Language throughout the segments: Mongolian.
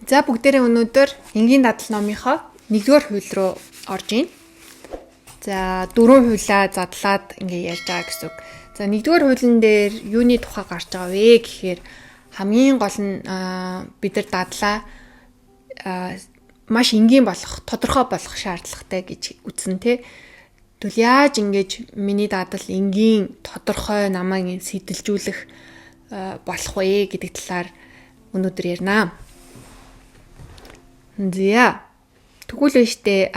За бүгдээрээ өнөөдөр энгийн дадал номынхоо 1-р хууль руу орж ийн. За 4 хуулиа задлаад ингээ ярьж байгаа гэсэн үг. За 1-р хуулийн дээр юуны тухай гарч байгаа вэ гэхээр хамгийн гол нь бид нар дадлаа маш энгийн болох, тодорхой болох шаардлагатай гэж үзнэ тэ. Тэгвэл яаж ингэж миний дадал энгийн, тодорхой намайг сэтэлжүүлэх болох вэ гэдэг талаар өнөөдөр ярина. За тэгвэл штэ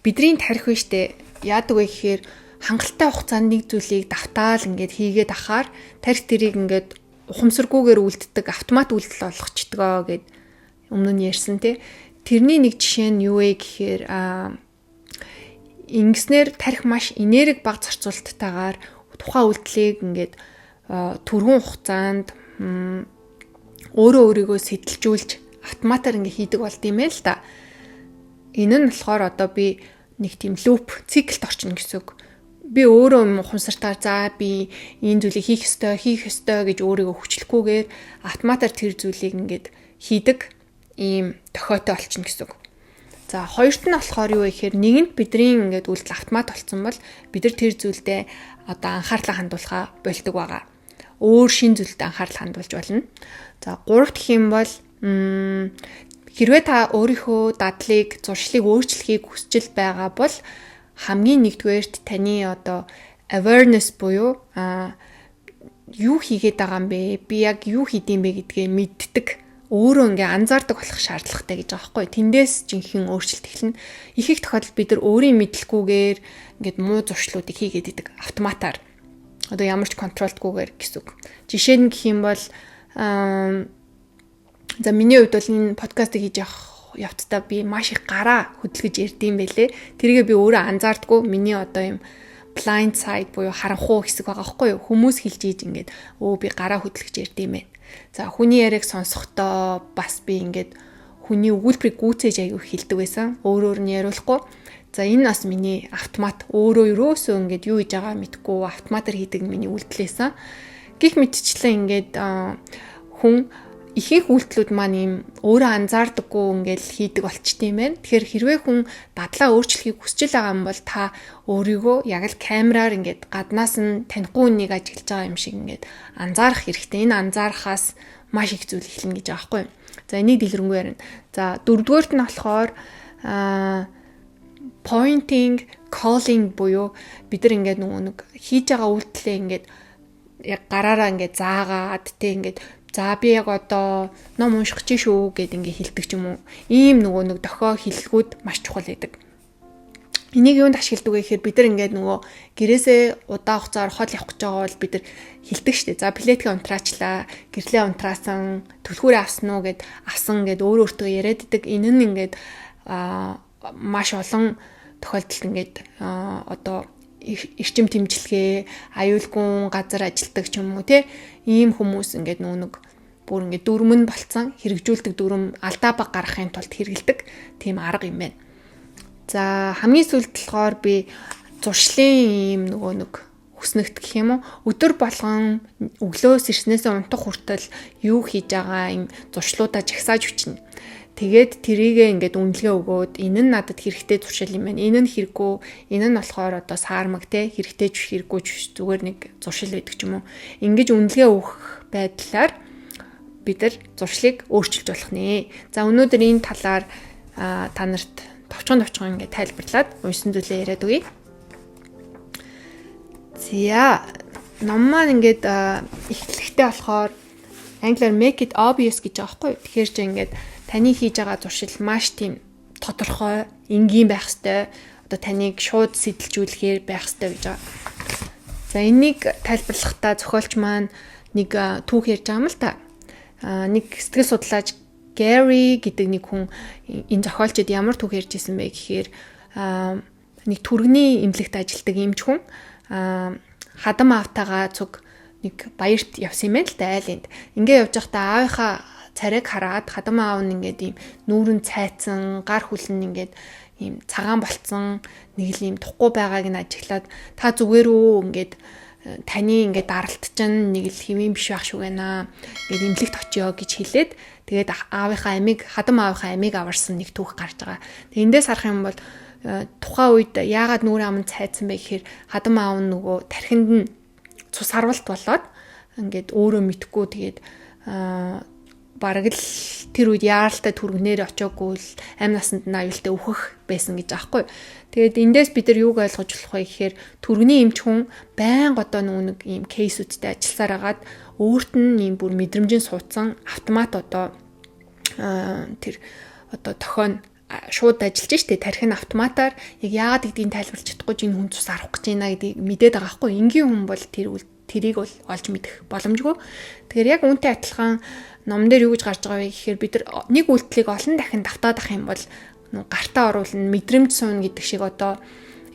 бидний тарих вэ штэ яадаг вэ гэхээр хангалттай хугацаанд нэг зүйлийг давтаал ингээд хийгээд ахаар тарих тэрийг ингээд ухамсаргүйгээр үлддэг автомат үйлдэл болгочдгоо гэд өмнө нь ярьсан тий. Тэрний нэг жишээ нь юу вэ гэхээр ингэснээр тарих маш энерги бага зарцуулалттайгаар тухайн үйлдэлийг ингээд түргэн хугацаанд өөрөө өөрийгөө сэтэлжүүлж автоматар ингээ хийдэг болд юм л да. Энэ нь болохоор одоо би нэг тийм луп циклд орчихно гэсэн үг. Би өөрөө ухамсартаар за би энэ зүйлийг хийх ёстой гэж өөрийгөө хүчлэхгүйгээр автоматар тэр зүйлийг ингээд хийдэг ийм тохиолдол олчихно гэсэн үг. За хоёрт нь болохоор юу вэ гэхээр нэгэнт бидний ингээд үйлдэл автомат болсон бол бид нар тэр зүйлдээ одоо анхаарлаа хандуулахаа болдог байгаа. Өөр шин зүйлдээ анхаарлаа хандуулж болно. За гуравт гэх юм бол хэрвээ та өөрийнхөө дадлыг, зуршлыг өөрчлөхийг хүсэж байгаа бол хамгийн нэгдүгээрт таны одоо awareness буюу юу хийгээд байгаа юм бэ? Би яг юу хийдэм бэ гэдгээ мэддэг. Өөрөө ингээ анзаардаг болох шаардлагатай гэж байгаа байхгүй. Тэндээс жинхэнэ өөрчлөлт эхэлнэ. Их их тохиолдолд бид нар өөрийн мэдлэггүйгээр ингээд муу зуршлуудыг хийгээд идэг автоматар. Одоо ямар ч контролдгүйгээр гэсэн үг. Жишээ нь гэх юм бол за миний хувьд бол энэ подкастыг хийж явах явцдаа би маш их гараа хөдөлгөж ярьдсан байлээ. Тэргээ би өөрөө анзаардгүй. Миний одоо юм blind side буюу харанхуй хэсэг байгаа байхгүй юу? Хүмүүс хэлж ийж ингээд би гараа хөдөлгөж ярьдсан байна. За хүний яриаг сонсохдоо бас би ингээд хүний өгүүлбэрийг гүйцээж аягүй хэлдэг байсан. Өөрөөр нь яриулахгүй. За энэ бас миний автомат өөрөө ерөөсөө ингээд юу хийж байгаа мэдгүй автоматар хийдэг миний үйлдэлээсэн. Гэх мэтчлэн ингээд хүн ихэнх үйлдэлүүд маань юм өөрөө анзаардаггүй ингээл хийдэг болчтой юм байна. Тэгэхээр хэрвээ хүн дадлаа өөрчлөхийг хүсэж байгаа юм бол та өөрийгөө яг л камераар ингээд гаднаас нь танихгүй хүнийг ажиглаж байгаа юм шиг ингээд анзаарах хэрэгтэй. Энэ анзаарахаас маш их зүйл эхэлнэ гэж байгаа байхгүй юу. За энийг дэлгэрэнгүй ярина. За дөрөвдүгээрт нь болохоор pointing, calling буюу бид нар ингээд нэг хийж байгаа үйлдэлээ ингээд яг гараараа ингээд заагаад тэ ингээд за би яг одоо ном унших чинь шүү гэд ингээ хэлдэг ч юм уу. Ийм нөгөө нэг дохио хэллгүүд маш чухал байдаг. Энийг юунд ашигладаг вэ гэхээр бид нар ингээд нөгөө гэрээсээ удаан хугацаар хол явах гэж байгаа бол бид нар хэлдэг штеп. За плетгээ унтраачлаа, гэрлээ унтраасан, түлхүүрээ авсан уу гэд авсан гэд өөртөө яриад идэг. Энэ нь ингээд маш олон тохиолдолд ингээд одоо эрчим тэмцэлгээ, аюулгүй газар ажилтдаг ч юм уу те ийм хүмүүс ингээд нэг бүр ингээд дүрмэн болцсон хэрэгжүүлдэг дүрм алдаа баг гаргахын тулд хэрэгэлдэг тийм арга юм байна. За хамгийн сүүлд болохоор би зуршлын ийм нэг хүснэгт гэх юм уу өдөр болгон өглөөс ирснээсээ унтах хүртэл юу хийж байгаа ийм зуршлуудаа жагсааж өчнө. Тэгээд тэрийгээ ингээд үнэлгээ өгөөд энэ нь надад хэрэгтэй туршил юм байна. Энэ нь хэрэггүй. Энэ нь болохоор одоо саармаг те хэрэгтэй ч хэрэггүй ч зүгээр нэг зуршил байдаг ч юм уу. Ингэж үнэлгээ өгөх байдлаар бид нар зуршлыг өөрчилж болох нэ. За өнөөдөр энэ талаар та нарт товчхон ингээд тайлбарлаад уншсан зүйлээ яриад өгье. За ном маань ингээд эхлэхдээ болохоор англиар make it obvious гэж байгаа байхгүй юу. Тэгэхээр ч ингээд таны хийж байгаа зуршил маш тийм тодорхой, энгийн байх ёстой. Одоо таныг шууд сэтэлжүүлэхээр байх ёстой гэж байгаа. За энийг тайлбарлахдаа зохиолч маань нэг түүх ярьж байгаа юм л та. Нэг сэтгэл судлаач Gary гэдэг нэг хүн энэ зохиолчид ямар түүх ярьж ирсэн бэ гэхээр нэг түргэний эмнэлэгт ажилладаг эмч хүн хадам аавтайгаа цуг нэг баярт явсан юм байна л да айлынд. Ингээ явж байхдаа аавынхаа царайг хараад хадам аав нь ингээд ийм нүүрэн цайцсан, гар хүлэн ингээд ийм цагаан болцсон нэг л ийм тухгүй байгааг нь ажиглаад та зүгээр үү ингээд таны ингээд даралт чинь нэг л хэвэн биш байх шүү гэнэ. Ингээд имлэгт очиё гэж хэлээд тэгээд хадам аавынхаа амийг аварсан нэг түүх гарч байгаа. Тэгээд эндээс харах юм бол тухайн үед яагаад нүүр аманд цайдсан бэ гэхээр хадам аав нь нөгөө тархинд нь цус харвалт болоод ингээд өөрөө мэдхгүй тэгээд бараг л тэр үед яаралтай түргнээр очиагүй л амь насанд нь аюултай өөхөх байсан гэж аахгүй. Тэгээд эндээс бид нар юуг ойлгож болох вэ гэхээр түргний эмч хүн байнга одоо нэг ийм кейсүүдтэй ажилласаар агаад өөрт нь ийм бүр мэдрэмжийн суудсан автомат одоо тэр одоо тохион шууд ажиллаж штэ тархин автоматар яг яагаад гэдгийг тайлбарлаж чадахгүй ч энэ хүн цус арах гэж байна гэдгийг мэдээд байгаа хгүй. Энгийн хүн бол тэрийг бол олж мэдэх боломжгүй. Тэгэхээр яг үүнтэй адилхан ном дээр юу гэж гарч байгаа вэ гэхээр бид нар нэг үйлдэлийг олон дахин давтаад ах юм бол гартаа оруулна, мэдрэмж суuna гэдэг шиг одоо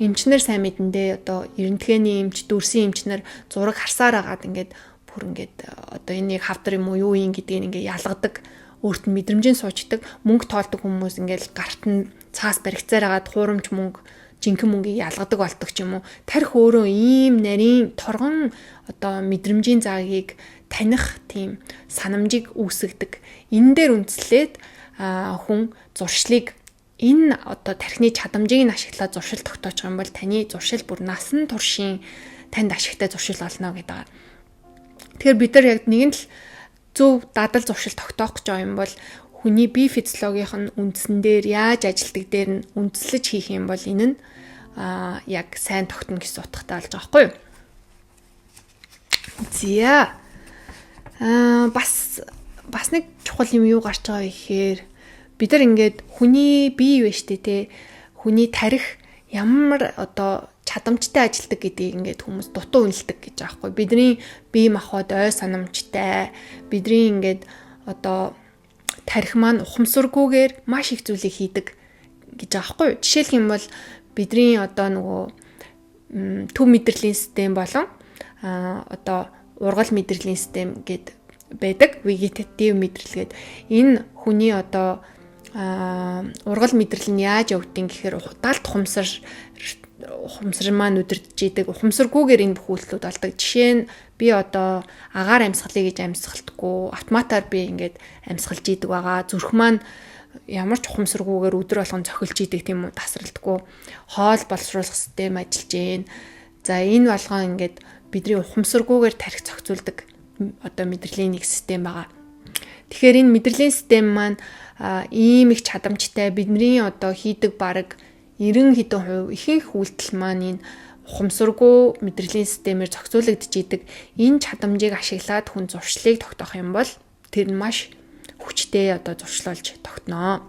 эмчнэр сайн мэдэндээ одоо эрентгээний эмч, дүрсийн эмчнэр зураг харсаар агаад ингээд бүр ингээд одоо энийг хавдар юм уу юу юм гэдгийг ингээд ялгадаг, өөрт нь мэдрэмжийн суучдаг, мөнгө тоолдог хүмүүс ингээд гарт нь цаас баригцаар агаад хуурамч мөнгө жинхэнэ мөнгийг ялгадаг болдог ч юм уу. Тарих өөрөө ийм нарийн торгон одоо мэдрэмжийн заагийг таних тийм санамжийг үүсгдэг. Энэ дээр үндэслээд хүн зуршлыг энэ одоо тархины чадамжийг нь ашиглаад зуршил тогтоож байгаа юм бол таны зуршил бүр насан туршийн танд ашигтай зуршил олно гэдэг. Тэгэхээр бид нар яг нэгэн л зөв дадал зуршил тогтоох гэж байгаа юм бол хүний бие физиологийн үндсэн дээр яаж ажилтдаг дээр нь үндэслэж хийх юм бол энэ нь яг сайн тогтно гэсэн утгатай болж байгаа байхгүй юу? Зя. Бас нэг чухал юм юу гарч байгаа вэ гэхээр бид нар ингээд хүний бие вэ штэ те. Хүний тарих ямар одоо чадамжтай ажилдаг гэдгийг ингээд хүмүүс дутуу үнэлдэг гэж байгаа байхгүй. Бидний бие махбод ой санамжтай. Бидний ингээд одоо тарих маань ухамсаргүйгээр маш их зүйлийг хийдэг гэж байгаа байхгүй. Жишээлх юм бол бидний одоо нөгөө төв мэдрэлийн систем болон одоо ургал мэдрэлийн систем гэд байдаг. Вегетатив мэдрэл гэд энэ хүний одоо ургал мэдрэл нь яаж явдгийг гэхээр далд ухамсар маань өдөрдөж идэг. Ухамсаргүйгээр энэ бүх үйлдэлүүд болдог. Жишээ нь би одоо агаар амьсгалыг гэж амьсгалдаггүй. Автоматар би ингээд амьсгалж идэг байгаа. Зүрх маань ямар ч ухамсаргүйгээр өдөр болгон цохилж идэг тийм үү, тасралтгүй. Хоол боловсруулах систем ажиллаж гээ. За энэ болгон ингээд бидний ухамсаргүйгээр тарих зохицуулдаг одоо мэдрэлийн нэг систем байгаа. Тэгэхээр энэ мэдрэлийн систем маань ийм их чадамжтай, бидний одоо хийдэг бараг 90% ихэнх үйлдэл маань энэ ухамсаргүй мэдрэлийн системээр зохицуулагдж идэг. Энэ чадамжийг ашиглаад хүн зуршлыг тогтоох юм бол тэр нь маш хүчтэй одоо зуршлуулж тогтноо.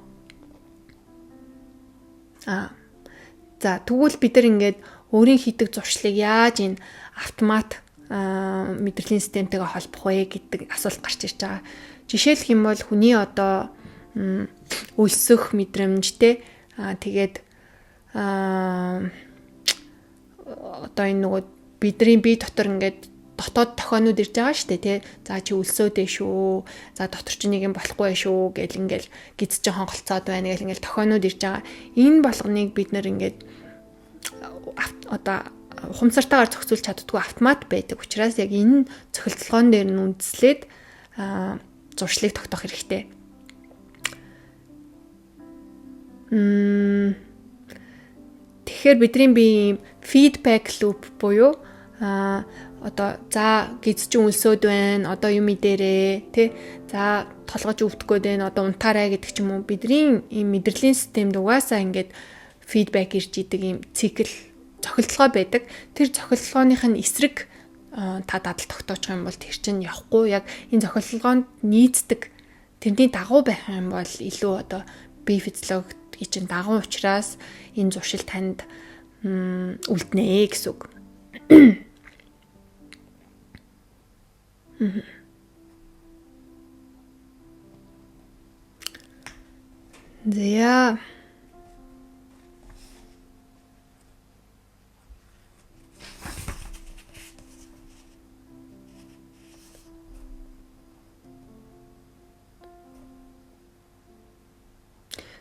За тэгвэл бид нар ингээд өөрийн хийдэг зуршлыг яаж энэ автомат мэдрэлийн системтэйгээ холбох вэ гэдэг асуулт гарч ирж байгаа. Жишээлх юм бол хүний одоо өлсөх мэдрэмжтэй тэгээд одоо энэ нөгөө бидний бие дотор ингээд дотоод тохионууд ирж байгаа шүү дээ тий. За чи өлсөөдөө шүү. За дотор чи нэг юм болохгүй шүү гэл ингээл гизж хонголцоод байна гэл ингээл тохионууд ирж байгаа. Энэ болгоныг бид нэр ингээд одоо ухамсартайгаар зохицуулж чаддгүй автомат байдаг. Учраас яг энэ цохилтолгоон дээр нь үндэслээд зуршлыг тогтоох хэрэгтэй. Тэгэхээр бидний бие feedback loop буюу одоо за гиз чи өлсөөд байна, одоо юм идэрээ тий. За толгож өвдөх гээд байна, одоо унтаарай гэдэг ч юм уу. Бидний ийм мэдрэлийн системд угаасаа ингээд feedback ирж идэг ийм цикл цохилтолгой байдаг. Тэр цохилтолгооных нь эсрэг та дадал тогтоож байгаа юм бол тэр чинь явахгүй. Яг энэ цохилтолгоонд нийцдэг тэрний дагуу байх юм бол илүү одоо бие физиологийн чинь дагуу учраас энэ зуршил танд үлднэ гэсэн үг.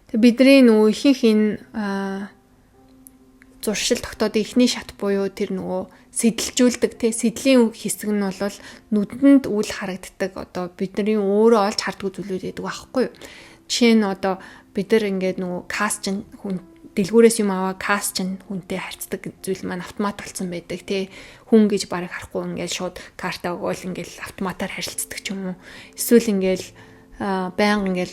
За бидний нөгөө ихэнх энэ зуршил тогтоодын эхний шат буюу тэр нөгөө сэдэлжүүлдэг те сэдлийн хэсэг нь бол нүдэнд үл харагддаг одоо бидний өөрөө олж харддаг зүйлүүд байдаг байхгүй юу. Жишээ нь одоо бид нар ингээд нөгөө каст чинь хүн дэлгүүрээс юм аваа каст чинь хүнтэй харьцдаг зүйл маань автомат болсон байдаг те хүн гэж барыг харахгүй ингээд шууд карта өгөөл ингээд автоматар харилцдаг ч юм уу. Эсвэл ингээд байнга ингээд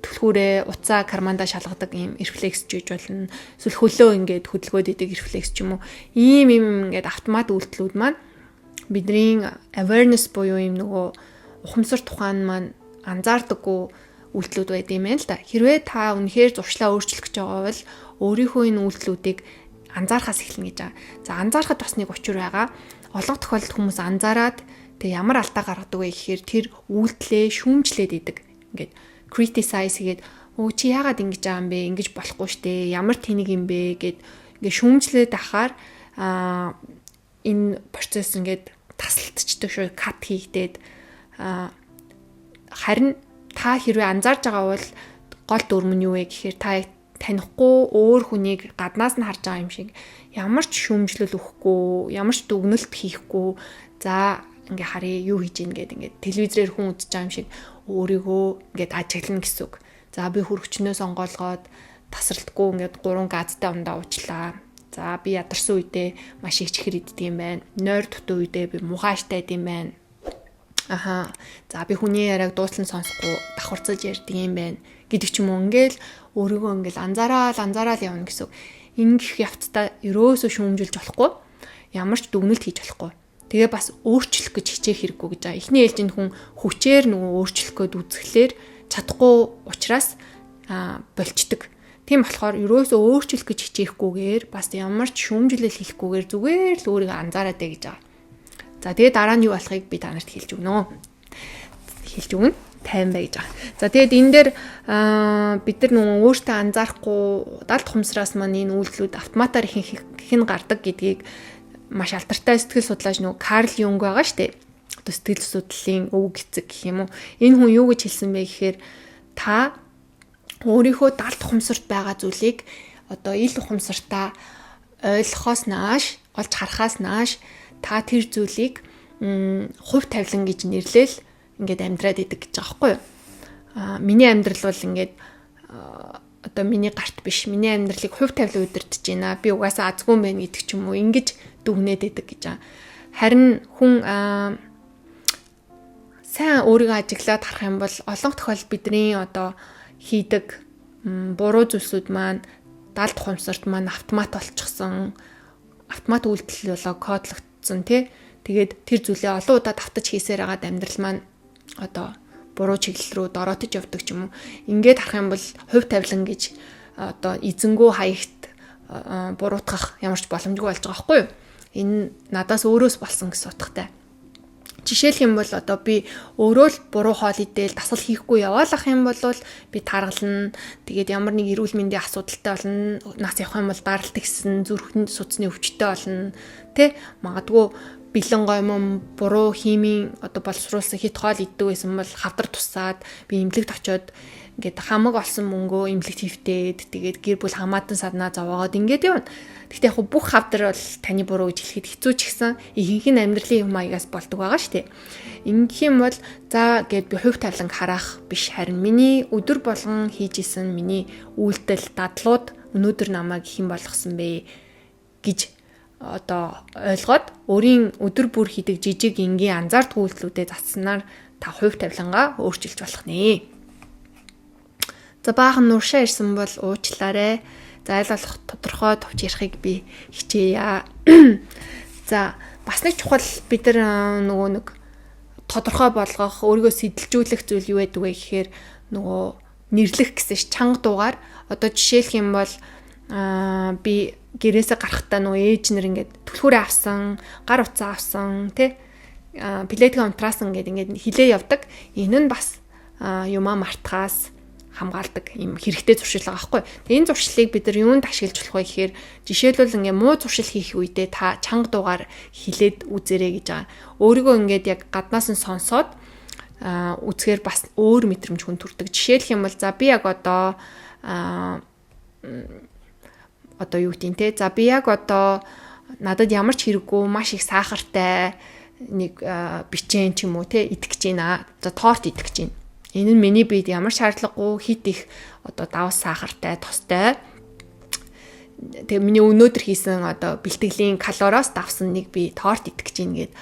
түлхүүрээ уцаа карманда шалгадаг ийм рефлекс жиж болно. Эсвэл хөлөө ингээд хөдөлгөөд идэг рефлекс ч юм уу. Ийм ингээд автомат үйлдэлүүд маань бидний awareness буюу ийм нөгөө ухамсар тухайн маань анзаардаггүй үйлдэлүүд байд юм байна л да. Хэрвээ та үнэхээр зуршлаа өөрчлөх гэж байгаа бол өөрийнхөө энэ үйлдэлүүдийг анзаарахаас эхэлнэ гэж байгаа. За анзаарахад бас нэг учир байгаа. Олон тохиолдолд хүмүүс анзаараад тэг ямар алдаа гаргадаг вэ гэхээр тэр үйлдэлээ шүүмжлээд идэг. Ингээд criticize хийгээд чи яагаад ингэж байгаа юм бэ? Ингэж болохгүй штэ. Ямар тэнэг юм бэ гэд ингээд шүүмжлээд ахаар энэ процесс ингээд тасалдчихдаг шүү. Кат хийгдээд харин та хэрвээ анзаарж байгаа бол гол дүрм нь юу вэ гэхээр та танихгүй өөр хүнийг гаднаас нь харж байгаа юм шиг ямар ч шүүмжлэл өгөхгүй, ямар ч дүгнэлт хийхгүй за ингээ харъя юу хийж ийн гэд ингээ телевизээр хүн үзэж байгаа юм шиг өөрийгөө ингээд ажиглана гэсэн үг. За би хөргөчнөө сонгоолгоод тасралтгүй ингээд 3 газтай ундаа уучлаа. За би ядарсан үедээ маш их чихэр иддэг юм байна. Нойр дутуу үедээ би мугааштай идэм байна. Аха. За би хүний яриаг дууслан сонсохгүй давхарцаж ярьдаг юм байна гэдэг ч юм уу. Ингээл өөрийгөө ингээл анзаараад явна гэсэн. Ингэх явцдаа ерөөсөө шүүмжилж болохгүй. Ямар ч дүгнэлт хийж болохгүй. Тэгээ бас өөрчлөх гэж хичээх хэрэггүй гэж байгаа. Эхний ээлжинд хүн хүчээр нөгөө өөрчлөх гээд үзэхлээр чадахгүй учраас болчдөг. Тийм болохоор ерөөсөө өөрчлөх гэж хичээхгүйгээр бас ямар ч шүүмжлэл хийхгүйгээр зүгээр л өөрийгөө анзаараад дэ гэж байгаа. За тэгээ дараа нь юу болохыг би та нарт хэлж өгнө. Хэлж өгнө. Тайван бай гэж байгаа. За тэгээд энэ дээр бид нар нөгөө өөртөө анзаарахгүй далд хумсраас маань энэ үйлдэлүүд автоматар хэн гардаг гэдгийг маш алдартай сэтгэл судлаач нөгөө Карл Юнг байгаа штэ. Одоо сэтгэл судлалын өвөг эцэг гэх юм уу. Энэ хүн юу гэж хэлсэн бэ гэхээр та өөрийнхөө далд хумсарт байгаа зүйлийг одоо ил ухамсартаа ойлгохоос нааш, олж харахаас нааш та тэр зүйлийг хувь тавилан гэж нэрлээл ингээд амьдраад идэг гэж байгаа байхгүй юу? Миний амьдрал бол ингээд одоо миний гарт биш. Миний амьдралыг хувь тавилан удирдах байна. Би угаасаа азгүй юм байна гэдэг ч юм уу. Ингэж дүгнээд идэг гэж байгаа. Харин хүн сайн өөрийгөө ажиглаад харах юм бол олон тохиолдолд бидний одоо хийдэг буруу зүйлсүүд маань далд хумсарт маань автомат болчихсон. Автомат үйлдэл болоо кодлогдсон тий. Тэгээд тэр зүйлээ олон удаа давтаж хийсээр агаад амьдрал маань одоо буруу чиглэл рүү дороотож явдаг ч юм уу. Ингээд харах юм бол хувь тавилан гэж одоо эзэнгүү хаягт буруутгах ямар ч боломжгүй болж байгаа байхгүй юу? Энэ надаас өөрөөс болсон гэсэн утгатай. Жишээлх юм бол одоо би өөрөө л буруу хоол идээл дасгал хийхгүй яваалах юм бол би таргална. Тэгээд ямар нэг эрүүл мэндийн асуудалтай болно. Нас явах юм бол даралт гисэн зүрхэнд судасны өвчтөй болно. Тэ магадгүй бэлэн гомон буруу химийн одоо боловсруулсан хит хоол иддэг байсан бол хавдар тусаад би эмнэлэгт очиод ингээд хамаг олсон мөнгөө эмнэлэгт хөвтөөд тэгээд гэр бүл хамаатан саднаа зовоогоод ингээд явна. Гэхдээ яг бүх хавдар бол таны буруу гэж хэлэхэд хэцүү ч гэсэн ихэнх нь амьдралын юм маягаас болдог байгаа шүү дээ. Ингэх юм бол за гэд би хувь тавилан харах биш харин миний өдөр болгон хийж исэн миний үйлдэл дадлууд өнөөдөр намайг хэн болгосон бэ гэж одоо ойлгоод өөрийн өдөр бүр хийдэг жижиг энгийн анзаардгүй үйлдэлүүдэд засснаар та хувь тавилангаа өөрчилж болох нэ. За баахан нуршаа ирсэн бол уучлаарай. За аль болох тодорхой товч ярихыг би хичээе. За бас нэг чухал бид нар нөгөө нэг тодорхой болгох, өөрийгөө сэтэлжүүлэх зүйл юу байдаг вэ гэхээр нөгөө нэрлэх гэсэн чанга дуугаар одоо жишээлх юм бол би гэрээсээ гарахтаа нөгөө ээж нар ингээд түлхүүрээ авсан, гар утсаа авсан, тэ плетгээ унтраасан ингээд хилээ явдаг. Энэ нь бас юмаа мартахаас хамгаалдаг юм хэрэгтэй зуршил байгаа байхгүй. Тэгээ энэ зуршлыг бид нар юунд ашиглаж болох вэ гэхээр жишээлбэл ингээ муу зуршил хийх үедээ та чанга дуугаар хилээд үзээрэй гэж байгаа. Өөрийгөө ингээд яг гаднаас нь сонсоод үзэхээр бас өөр мэдрэмж хүн төрдөг. Жишээлх юм бол за би яг одоо одоо юу гэдгийг те. За би яг одоо надад ямар ч хэрэггүй маш их сахартай нэг бичэн ч юм уу те идэх гэж байна. За торт идэх гэж байна. Энэ нь миний биед ямар шаардлагагүй хит их одоо давс сахартай, тостой. Тэгээ миний өнөөдөр хийсэн одоо бэлтгэлийн калориос давсан нэг би торт идэх гэж байна гэд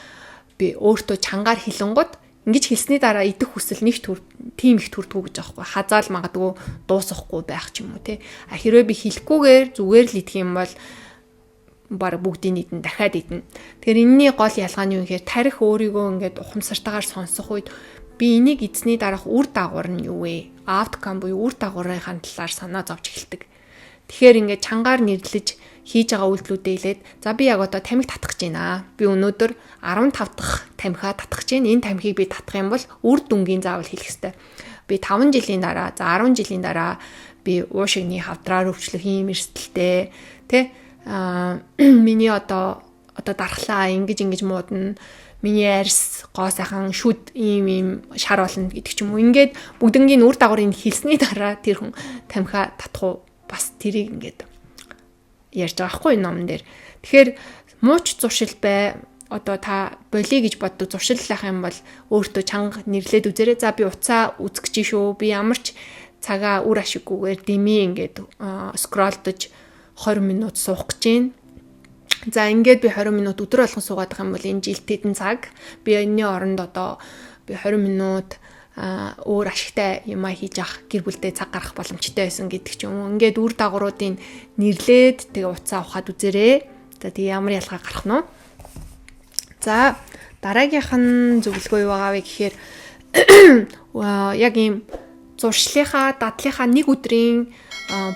би өөртөө чангаар хилэнгууд ингэж хэлсний дараа идэх хүсэл нэг тийм их төрдгүү гэж аахгүй. Хазаал магадгүй дуусахгүй байх ч юм уу те. А хэрвээ би хэлэхгүйгээр зүгээр л идэх юм бол баг бүгдийг идэн дахиад идэн. Тэгэхээр энэний гол ялгаа нь юу гэхээр тарих өөрийгөө ингээд ухамсартайгаар сонсох үед би энийг эзний дараах үр дагавар нь юу вэ? Outcome буюу үр дагаврынхаа талаар санаа зовж эхэлдэг. Тэгэхээр ингээд чангаар нэрлэж хийж байгаа үйлдэлүүдээ хэлээд за би яг одоо тамхи татах гэж байна. Би өнөөдөр 15 дахь тамхиа татах гэж байна. Энэ тамхиг би татах юм бол үр дүнгийн заавал хэлэх ёстой. Би 5 жилийн дараа, за 10 жилийн дараа би уушигны хавдраар өвчлөх юм эрсдэлтэй тэ миний одоо дархлаа ингэж муудна. Миний арьс гоо сайхан шүд ийм шар болно гэдэг ч юм уу. Ингээд бүгднгийн үр дагаврыг хэлсний дараа тэр хүн тамхиа татах уу бас тэрийг ингээд ярьж байгаа хгүй номон дээр. Тэгэхээр мууч зуршил бай. Одоо та болиё гэж боддог зуршиллах юм бол өөртөө чанга нэрлээд үзээрэй. За би уцаа үзэх гэж шүү. Би ямар ч цагаа үр ашиггүйгээр дими ингээд скролдож 20 минут суух гэж байна. За ингээд би 20 минут өдөр болгон суугаад байгаа юм бол энэ жилд хэдэн цаг би энэний оронд одоо би 20 минут өөр ашигтай юм хийж авах гэр бүлдээ цаг гаргах боломжтой байсан гэдэг ч юм уу. Ингээд үр дагавруудыг нэрлээд тэгээ уцаа ухаад үзээрэй. За тэгээ ямар ялгаа гарах нь вэ? За дараагийнх нь зөвлөгөө юу байгаа вэ гэхээр яг ийм зуршлынхаа, дадлынхаа нэг өдрийн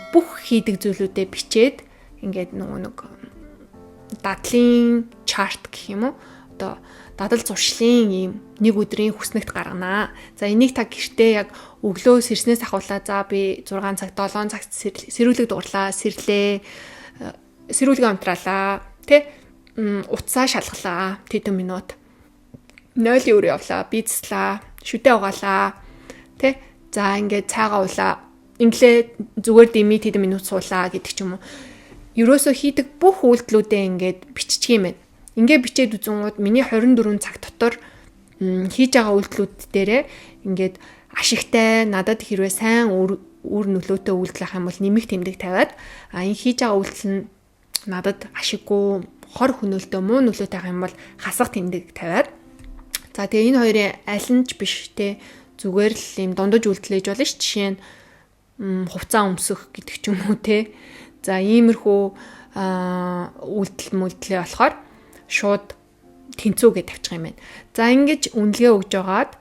бүх хийдэг зүйлүүдээ бичээд ингээд нэг дадлын чарт гэх юм уу? Одоо дадал зуршлын ийм нэг өдрийн хүснэгт гарганаа. За энийг та гэртээ яг өглөө сэрснээс ахуулаа. За би 6 цаг 7 цагт сэрүүлэг дуурлаа, сэрлээ. Сэрүүлгээ амтраалаа. Тэ утсаа шалгалаа. Тэдэн минут. 0-ийн үр явлаа. Бицлаа. Шүдэ угаалаа. Тэ за ингээд цайгаа уулаа. Инглээ зүгээр дими тэдэн минут суулаа гэдэг ч юм уу. Ерөөсөө хийдэг бүх үйлдэлүүдээ ингээд биччих юм байна. Ингээ бичээд үзэнгууд миний 24 цаг дотор хийж байгаа үйлдэлүүд дээрээ ингээд ашигтай надад хэрвээ сайн үр нөлөөтэй үйлдэл ах юм бол нэмэх тэмдэг тавиад энэ хийж байгаа үйлдэл нь надад ашиггүй хор хөнөөлтөө муу нөлөөтэй ах юм бол хасах тэмдэг тавиад за тэгээ энэ хоёрын аль нь ч биш те зүгээр л юм дундаж үйлдэл хийж болно ш. Жишээ нь хувцас өмсөх гэдэг ч юм уу те. За иймэрхүү үйлдэл болохоор шууд тэнцүүгээ тавьчих юм байна. За ингэж үнэлгээ өгж байгаад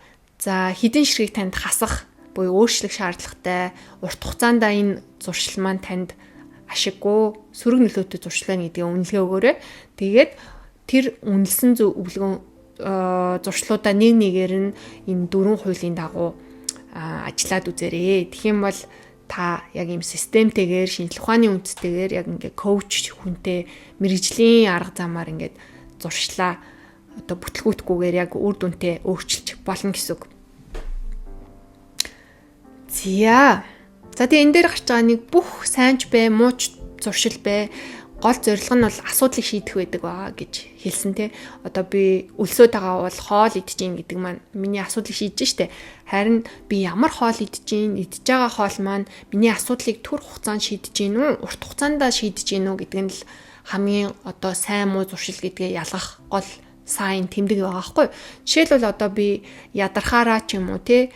за хідэн ширхэг танд хасах буюу өөрчлөх шаардлагатай урт хугацаанд энэ зуршил маань танд ашиггүй сөрөг нөлөөтэй зуршил байна гэдгийг үнэлгээ өгөөрэй. Тэгээд тэр үнэлсэн зуршлуудаа нэг нэгээр нь энэ 4 хуулийн дагуу ажиллаад үзээрэй. Тэгэх юм бол та яг ийм системтэйгээр шинжлэх ухааны үндстэйгээр яг ингээ коуч хүнтэй мэрэгжлийн арга замаар ингээд зуршлаа одоо бүтлгүүтгүйгээр яг үр дүнтэй өөрчилж болно гэсэн үг. За тэгээ энэ дээр гарч байгаа нэг бүх сайнч бай, мууч зуршил бай. Гол зорилго нь бол асуудлыг шийдэх байдаг байгаа гэж хэлсэн те. Одоо би өлсөд байгаа бол хоол идэж гин гэдэг маань миний асуудлыг шийдэж штэ. Харин би ямар хоол идэж байгаа хоол маань миний асуудлыг түр хугацаанд шийдэж гин үү, урт хугацаанд шийдэж гин үү гэдэг нь л хамгийн одоо сайн муу зуршил гэдгээ ялгах гол сайн тэмдэг байгаа байхгүй. Жишээлбэл одоо би ядархаараа ч юм уу те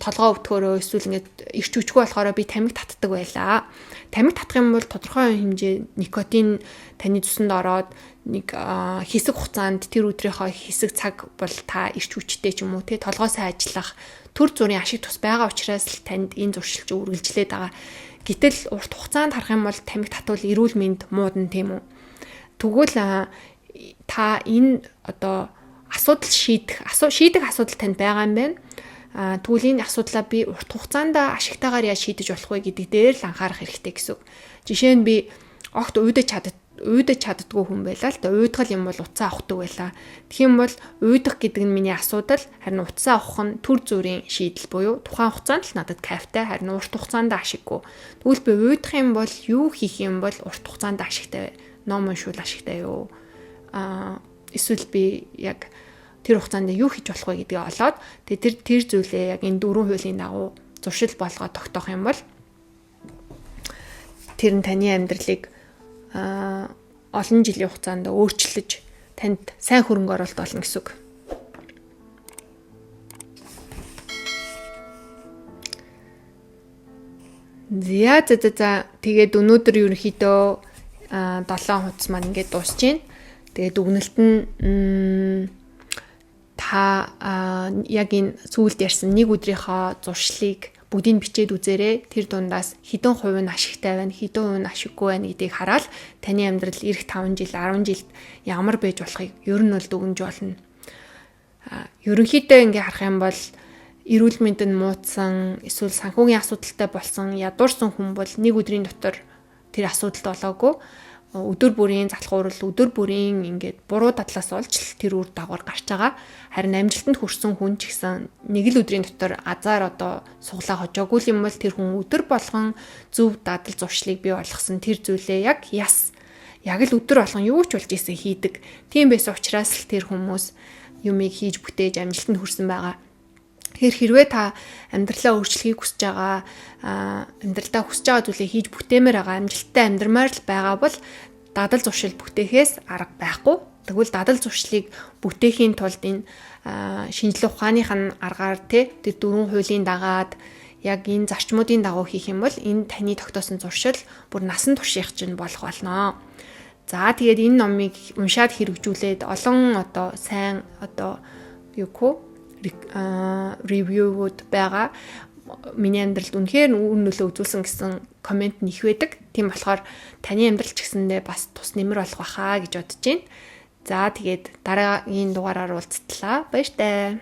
толгоо өвтгөөрөө эсвэл ингээд ирч хүчгүй болохоор би тамхи татдаг байлаа. Тамхи татах юм бол тодорхой хэмжээ никотин таны цуснд ороод нэг хэсэг хугацаанд тэр өдрийнхөө хэсэг цаг бол та ирч хүчтэй ч юм уу те толгоо сайн ажиллах төр зүрийн ашиг тус байгаа учраас л танд энэ зуршилж үргэлжлээд байгаа. Гэтэл урт хугацаанд харах юм бол тамхи татвал эрүүл мэнд муудна тийм үү. Тэгвэл та энэ одоо асуудал шийдэх асуудал танд байгаа юм байна. Тэгвэл энэ асуудлаа би урт хугацаанд ашигтайгаар яаж шийдэж болох вэ гэдэг дээр л анхаарах хэрэгтэй гэсэн үг. Жишээ нь би огт уйдаж чаддгүй хүн байлаа л да. Уйдгал юм бол утсаа авахдаг байлаа. Тэгэх юм бол уйдах гэдэг нь миний асуудал. Харин утсаа авах нь төр зүрийн шийдэл буюу тухайн хугацаанд л надад кайфтай, харин урт хугацаанд ашиггүй. Тэгвэл би уйдах юм бол юу хийх юм бол урт хугацаанд ашигтай, ном уншуул ашигтай юу? Эсвэл би яг тэр хугацаанд юу хийж болох вэ гэдгийг олоод тэр зүйлээ яг энэ 4 хуулийн дагуу зуршил болгоод тогтоох юм бол тэр нь таны амьдралыг олон жилийн хугацаанд өөрчилж танд сайн хөрөнгө оруулалт болно гэсэн үг. За тэгээд өнөөдөр ерөнхийдөө 7 хуудас маань ингээд дуусж байна. Тэгээд дүгнэлт нь та яг энэ сүүлд ярьсан нэг өдрийнхөө зуршлыг бүгдийг бичээд үзээрэй. Тэр дундаас хэдэн хувь нь ашигтай байна, хэдэн хувь нь ашиггүй байна гэдгийг хараад таны амьдрал эх 5 жил, 10 жилд ямар байж болохыг ер нь бол дүгнж болно. Ерөнхийдөө ингээ харах юм бол эрүүл мэнд нь муутсан, эсвэл санхүүгийн асуудалтай болсон, ядуурсан хүн бол нэг өдрийн дотор тэр асуудалд болоогүй. Өдөр бүрийн залхуурал, өдөр бүрийн ингээд буруу дадлаас олж тэр үр дагавар гарч байгаа. Харин амжилтанд хүрсэн хүн ч гэсэн нэг л өдрийн дотор азар одоо суглаа хожоогүй юм бол тэр хүн өдөр болгон зөв дадал зуршлыг бий болгосон тэр зүйлээ яг л өдөр болгон юу ч болж ийсэн хийдэг. Тийм байсан учраас л тэр хүмүүс юмыг хийж бүтээж амжилтанд хүрсэн байгаа. Хэрвээ та амьдралаа өөрчлөхийг хүсэж байгаа, амьдралдаа хүсэж байгаа зүйлээ хийж бүтээмээр байгаа, амжилттай амьдрмаар л байгаа бол дадал зуршил бүтээхээс арга байхгүй. Тэгвэл дадал зуршлыг бүтээхийн тулд энэ шинжлэх ухааных нь аргаар тэр 4 хуулийн дагаад яг энэ зарчмуудын дагуу хийх юм бол энэ таны тогтоосон зуршил бүр насан туршийнх чинь болох болно. За тэгээд энэ номыг уншаад хэрэгжүүлээд олон сайн ревьюуд байгаа. Миний амьдралд үнэхээр үр нөлөө үзүүлсэн гэсэн комент нэх байдаг. Тийм болохоор таны амьдрал ч гэсэндээ бас тус нэмэр болох байхаа гэж бодож байна. За тэгээд дараагийн дугаараар уулзтлаа. Баяр таа.